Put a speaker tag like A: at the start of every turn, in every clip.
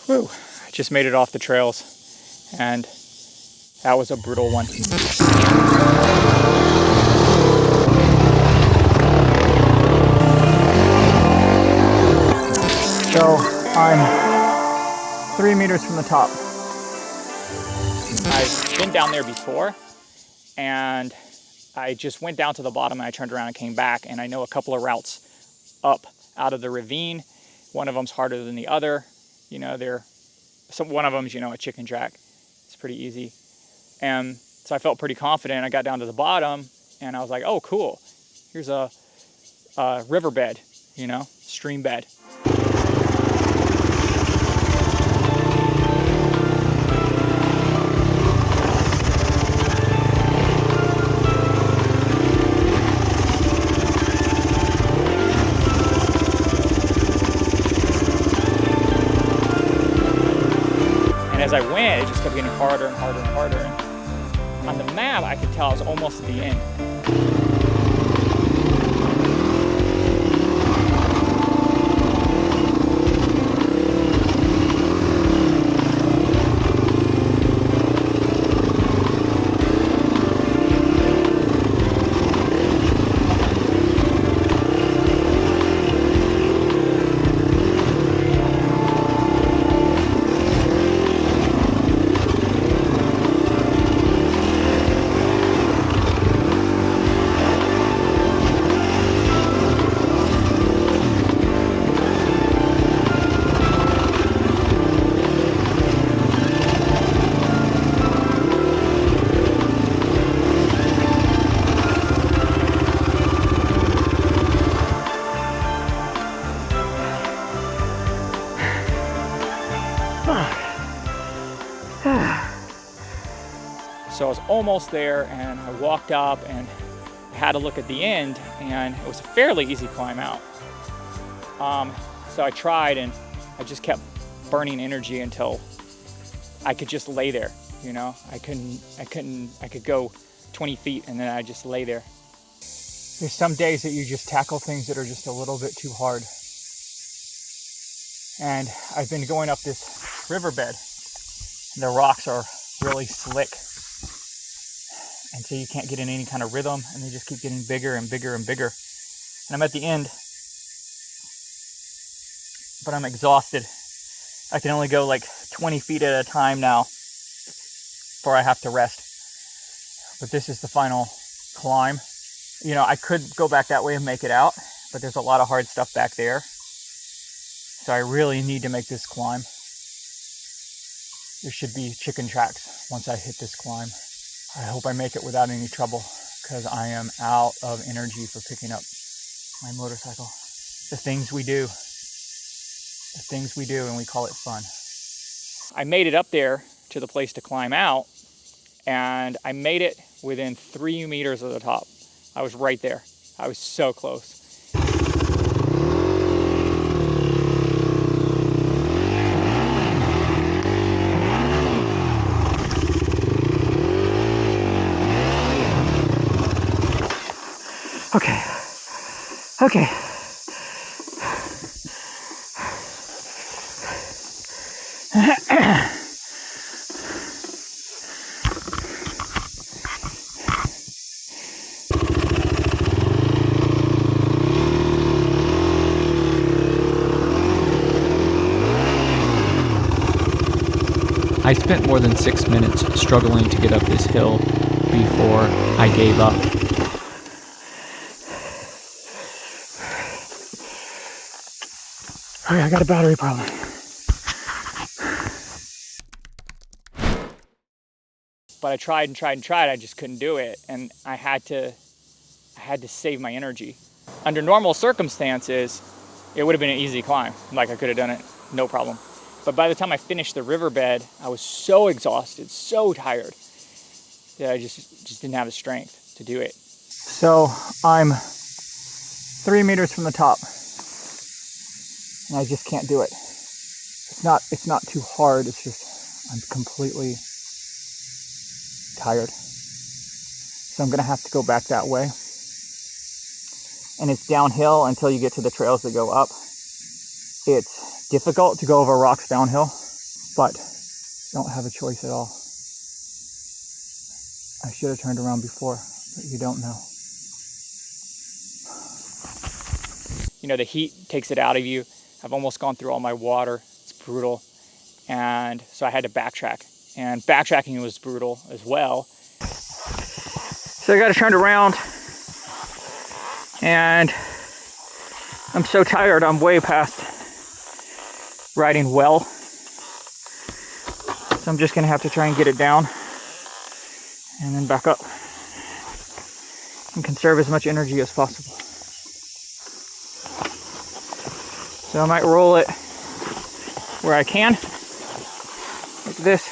A: Whew, I just made it off the trails, and that was a brutal one. So I'm 3 meters from the top. I've been down there before, and I just went down to the bottom and I turned around and came back, and I know a couple of routes up out of the ravine. One of them's harder than the other. You know, one of them's, you know, a chicken track. It's pretty easy. And so I felt pretty confident. I got down to the bottom and I was like, oh, cool. Here's a riverbed, you know, stream bed. And as I went, it just kept getting harder and harder and harder. And on the map, I could tell I was almost at the end. So I was almost there, and I walked up and had a look at the end, and it was a fairly easy climb out. So I tried, and I just kept burning energy until I could just lay there. You know, I could go 20 feet and then I just lay there. There's some days that you just tackle things that are just a little bit too hard. And I've been going up this riverbed, and the rocks are really slick. And so you can't get in any kind of rhythm, and they just keep getting bigger and bigger and bigger. And I'm at the end, but I'm exhausted. I can only go like 20 feet at a time now before I have to rest. But this is the final climb. You know, I could go back that way and make it out, but there's a lot of hard stuff back there. So I really need to make this climb. There should be chicken tracks once I hit this climb. I hope I make it without any trouble, because I am out of energy for picking up my motorcycle. The things we do, and we call it fun. I made it up there to the place to climb out, and I made it within 3 meters of the top. I was right there. I was so close. Okay.
B: I spent more than 6 minutes struggling to get up this hill before I gave up.
A: Okay, I got a battery problem. But I tried and tried and tried. I just couldn't do it, and I had to save my energy. Under normal circumstances, it would have been an easy climb. Like, I could have done it, no problem. But by the time I finished the riverbed, I was so exhausted, so tired, that I just didn't have the strength to do it. So I'm 3 meters from the top, and I just can't do it. It's not too hard. It's just I'm completely tired. So I'm gonna have to go back that way. And it's downhill until you get to the trails that go up. It's difficult to go over rocks downhill. but I don't have a choice at all. I should have turned around before, but you don't know. You know, the heat takes it out of you. I've almost gone through all my water. It's brutal. And so I had to backtrack. And backtracking was brutal as well. So I got to turn around. And I'm so tired. I'm way past riding well. So I'm just going to have to try and get it down. And then back up. And conserve as much energy as possible. So I might roll it where I can, like this.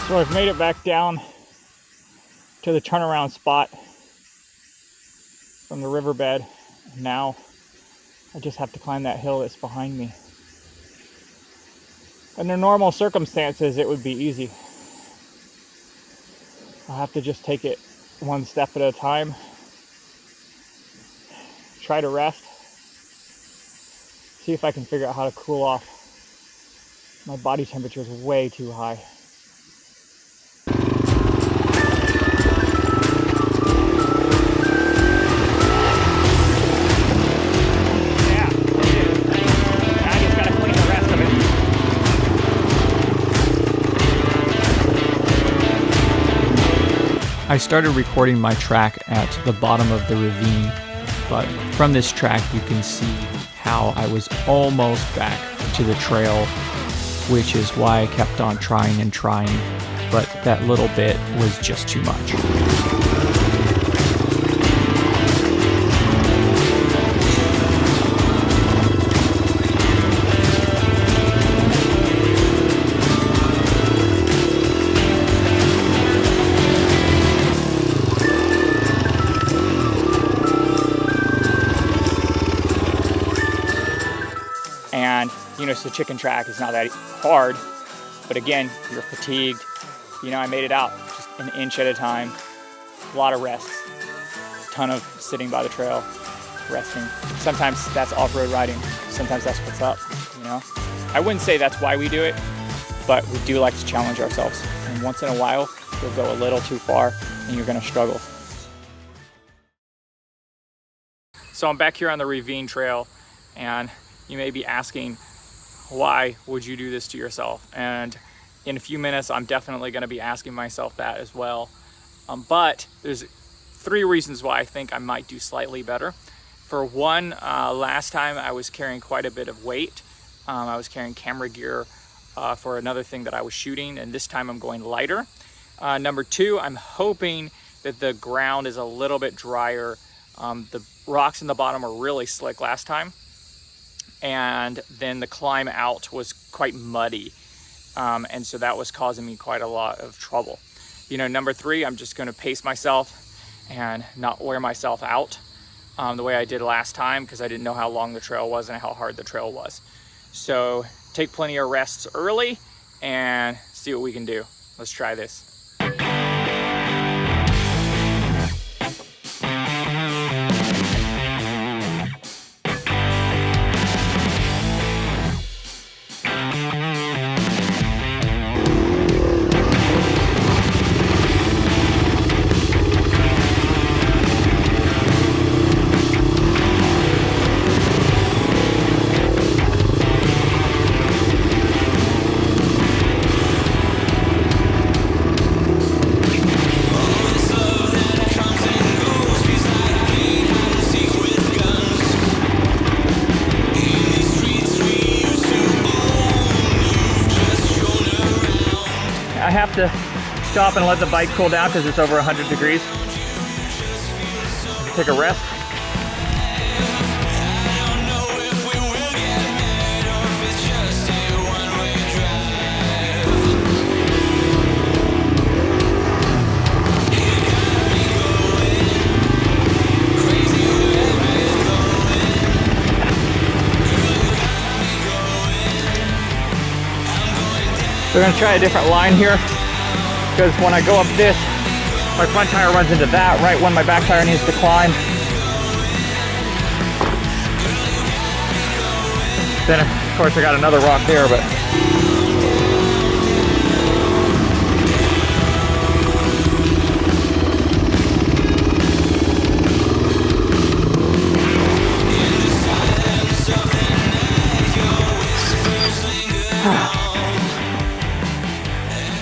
A: So I've made it back down to the turnaround spot from the riverbed. Now I just have to climb that hill that's behind me. Under normal circumstances, it would be easy. I'll have to just take it one step at a time. Try to rest. See if I can figure out how to cool off. My body temperature is way too high. Yeah, I just gotta clean the rest of it.
B: I started recording my track at the bottom of the ravine, but from this track you can see how I was almost back to the trail, which is why I kept on trying and trying, but that little bit was just too much.
A: And, you know, so the chicken track is not that hard, but again, you're fatigued. You know, I made it out just an inch at a time, a lot of rests, a ton of sitting by the trail, resting. Sometimes that's off-road riding. Sometimes that's what's up, you know? I wouldn't say that's why we do it, but we do like to challenge ourselves. And once in a while, you'll go a little too far and you're gonna struggle. So I'm back here on the Ravine Trail, and you may be asking, why would you do this to yourself? And in a few minutes, I'm definitely going to be asking myself that as well. But there's 3 reasons why I think I might do slightly better. For one, last time I was carrying quite a bit of weight. I was carrying camera gear for another thing that I was shooting, and this time I'm going lighter. Number 2, I'm hoping that the ground is a little bit drier. The rocks in the bottom were really slick last time, and then the climb out was quite muddy, and so that was causing me quite a lot of trouble. You know, number 3, I'm just going to pace myself and not wear myself out the way I did last time, because I didn't know how long the trail was and how hard the trail was. So take plenty of rests early and see what we can do. Let's try this. I have to stop and let the bike cool down because it's over 100 degrees. Take a rest. We're going to try a different line here, because when I go up this, My front tire runs into that right when my back tire needs to climb. Then, of course, I got another rock there, but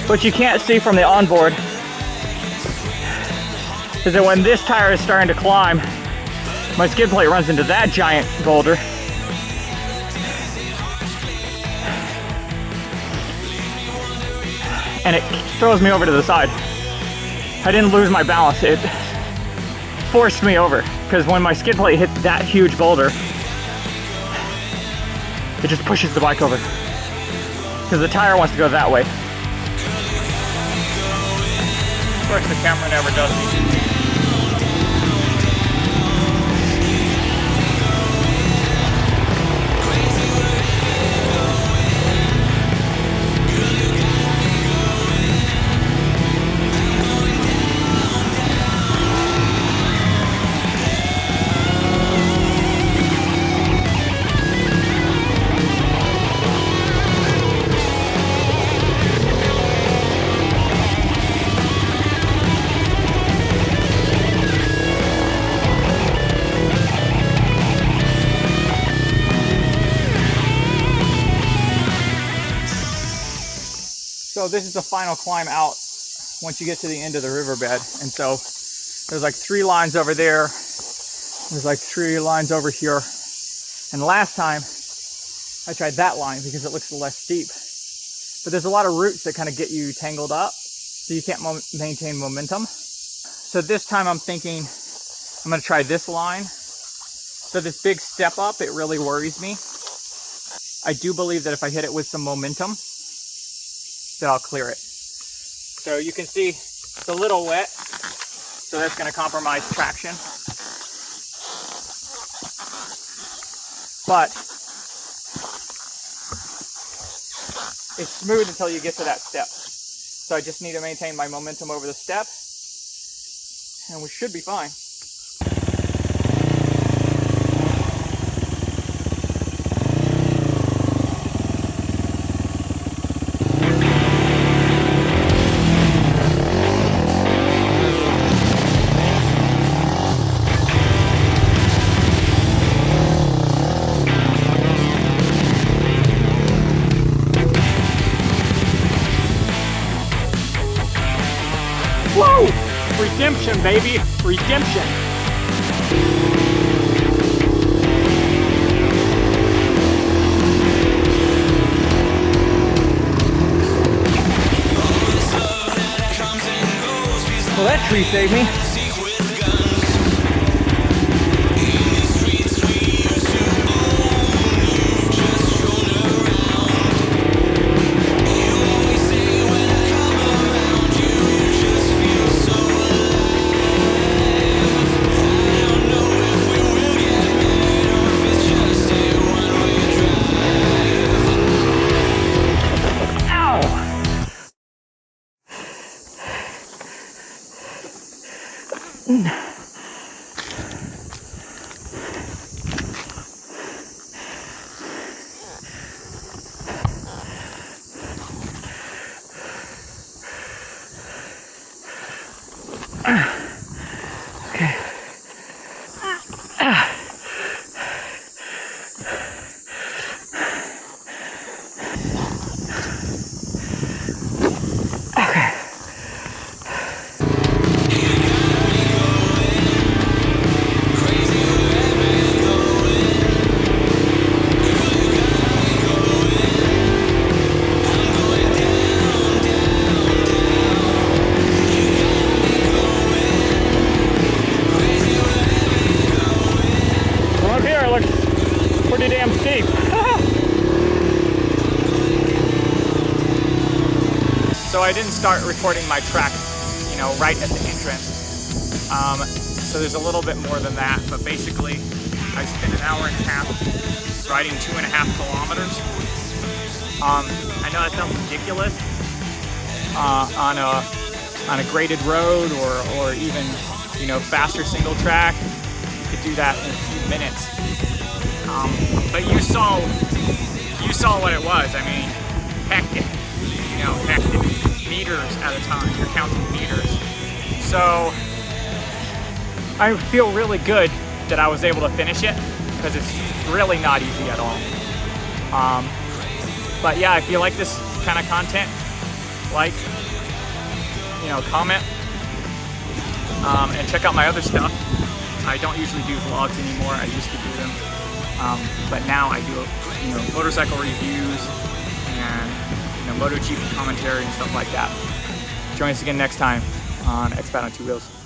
A: what you can't see from the onboard is that when this tire is starting to climb, my skid plate runs into that giant boulder. And it throws me over to the side. I didn't lose my balance, it forced me over. Because when my skid plate hits that huge boulder, it just pushes the bike over. Because the tire wants to go that way. Of course, the camera never does me. So this is the final climb out once you get to the end of the riverbed. And so there's like 3 lines over there. There's like 3 lines over here. And last time I tried that line because it looks less steep. But there's a lot of roots that kind of get you tangled up, so you can't maintain momentum. So this time I'm thinking I'm gonna try this line. So this big step up, it really worries me. I do believe that if I hit it with some momentum, that I'll clear it. So you can see it's a little wet, so that's going to compromise traction. But it's smooth until you get to that step. So I just need to maintain my momentum over the step, and we should be fine. Woo! Redemption, baby! Redemption! Well, that tree saved me. Okay. So I didn't start recording my track, right at the entrance. So there's a little bit more than that, but basically I spent an hour and a half riding 2.5 kilometers. I know that sounds ridiculous on a on a graded road or even, you know, faster single track, you could do that in a few minutes. But you saw what it was. I mean, hectic, you know, hectic meters at a time. You're counting meters. So I feel really good that I was able to finish it, because it's really not easy at all. But yeah, if you like this kind of content, like, you know, comment, and check out my other stuff. I don't usually do vlogs anymore. I used to do them, but now I do, you know, motorcycle reviews and, you know, MotoGP commentary and stuff like that. Join us again next time on Expat on Two Wheels.